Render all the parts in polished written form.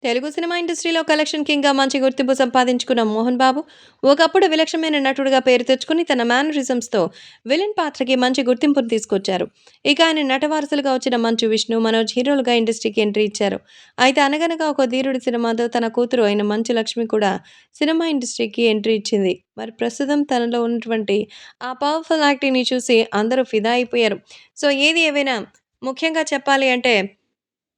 Telugu cinema ఇండస్ట్రీలో collection కింగ్‌గా మంచి గుర్తింపు సంపాదించుకున్న మోహన్ బాబు, ఒకప్పుడు విలక్షణమైన నటుడిగా పేరు తెచ్చుకుని తన మేనరిజమ్స్‌తో విలన్ పాత్రకి మంచి గుర్తింపును తీసుకొచ్చారు. ఇక ఆయన నట వారసులుగా వచ్చిన మంచు విష్ణు, మనోజ్ హీరోలుగా ఇండస్ట్రీకి ఎంట్రీ ఇచ్చారు. అయితే అనగనగా ఒక ధీరుడు సినిమాతో తన కూతురు అయిన మంచు లక్ష్మి కూడా సినిమా ఇండస్ట్రీకి ఎంట్రీ ఇచ్చింది. మరి ప్రస్తుతం తనలో ఉన్నటువంటి ఆ పవర్‌ఫుల్ యాక్టింగ్‌ని చూసి అందరూ ఫిదా అయిపోయారు. సో ఏది ఏవైనా ముఖ్యంగా చెప్పాలి అంటే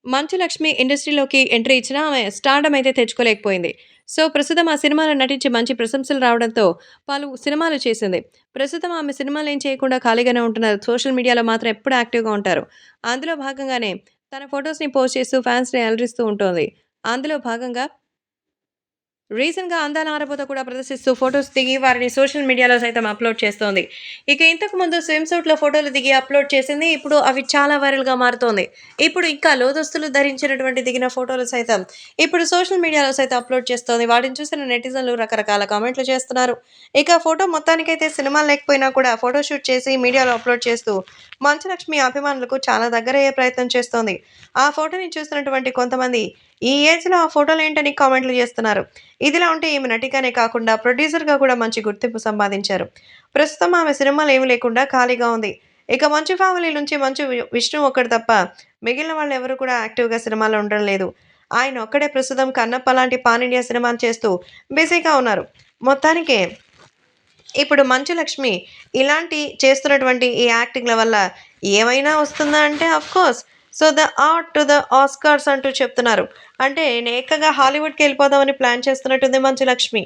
'మంచు లక్ష్మి' ఇండస్ట్రీలోకి ఎంట్రీ ఇచ్చినా ఆమె స్టార్డమ్ అయితే తెచ్చుకోలేకపోయింది. సో, ప్రస్తుతం ఆ సినిమాలో నటించి మంచి ప్రశంసలు రావడంతో పలు సినిమాలు చేసింది. ప్రస్తుతం ఆమె సినిమాలేం చేయకుండా ఖాళీగానే ఉంటున్నారు. సోషల్ మీడియాలో మాత్రం ఎప్పుడు యాక్టివ్‌గా ఉంటారు. అందులో భాగంగానే తన ఫోటోస్‌ని పోస్ట్ చేస్తూ ఫ్యాన్స్‌ని అలరిస్తూ ఉంటోంది. అందులో భాగంగా రీసెంట్‌గా అందాల ఆరబోత కూడా ప్రదర్శిస్తూ ఫోటోస్ దిగి వారిని సోషల్ మీడియాలో సైతం అప్‌లోడ్ చేస్తోంది. ఇక ఇంతకుముందు స్విమ్ సూట్‌లో ఫోటోలు దిగి అప్‌లోడ్ చేసింది. ఇప్పుడు అవి చాలా వైరల్‌గా మారుతోంది. ఇప్పుడు ఇంకా లోదుస్తులు ధరించినటువంటి దిగిన ఫోటోలు సైతం ఇప్పుడు సోషల్ మీడియాలో సైతం అప్‌లోడ్ చేస్తోంది. వాటిని చూసిన నెటిజన్లు రకరకాల కామెంట్లు చేస్తున్నారు. ఇక ఫోటో మొత్తానికైతే సినిమా లేకపోయినా కూడా ఫోటో షూట్ చేసి మీడియాలో అప్‌లోడ్ చేస్తూ మంచు లక్ష్మి అభిమానులకు చాలా దగ్గరయ్యే ప్రయత్నం చేస్తోంది. ఆ ఫోటోని చూసినటువంటి కొంతమంది ఈ ఏజ్‌లో ఆ ఫోటోలేంటని కామెంట్లు చేస్తున్నారు. ఇదిలా ఉంటే ఈమె నటిగానే కాకుండా ప్రొడ్యూసర్‌గా కూడా మంచి గుర్తింపు సంపాదించారు. ప్రస్తుతం ఆమె సినిమాలేమి లేకుండా ఖాళీగా ఉంది. ఇక మంచు ఫ్యామిలీ నుంచి విష్ణు ఒక్కడు తప్ప మిగిలిన వాళ్ళెవరు కూడా యాక్టివ్‌గా సినిమాలో ఉండడం లేదు. ఆయన ఒక్కడే ప్రస్తుతం 'కన్నప్ప' లాంటి పాన్ ఇండియా సినిమాలు చేస్తూ బిజీగా ఉన్నారు. మొత్తానికి ఇప్పుడు మంచు లక్ష్మి ఇలాంటి చేస్తున్నటువంటి ఈ యాక్టింగ్‌ల వల్ల ఏమైనా వస్తుందా అంటే of course. So, the art to the Oscars అంటూ చెప్తున్నారు. అంటే ఏకంగా హాలీవుడ్‌కెళ్ళిపోదామని ప్లాన్ చేస్తున్నట్టుంది మంచు లక్ష్మి.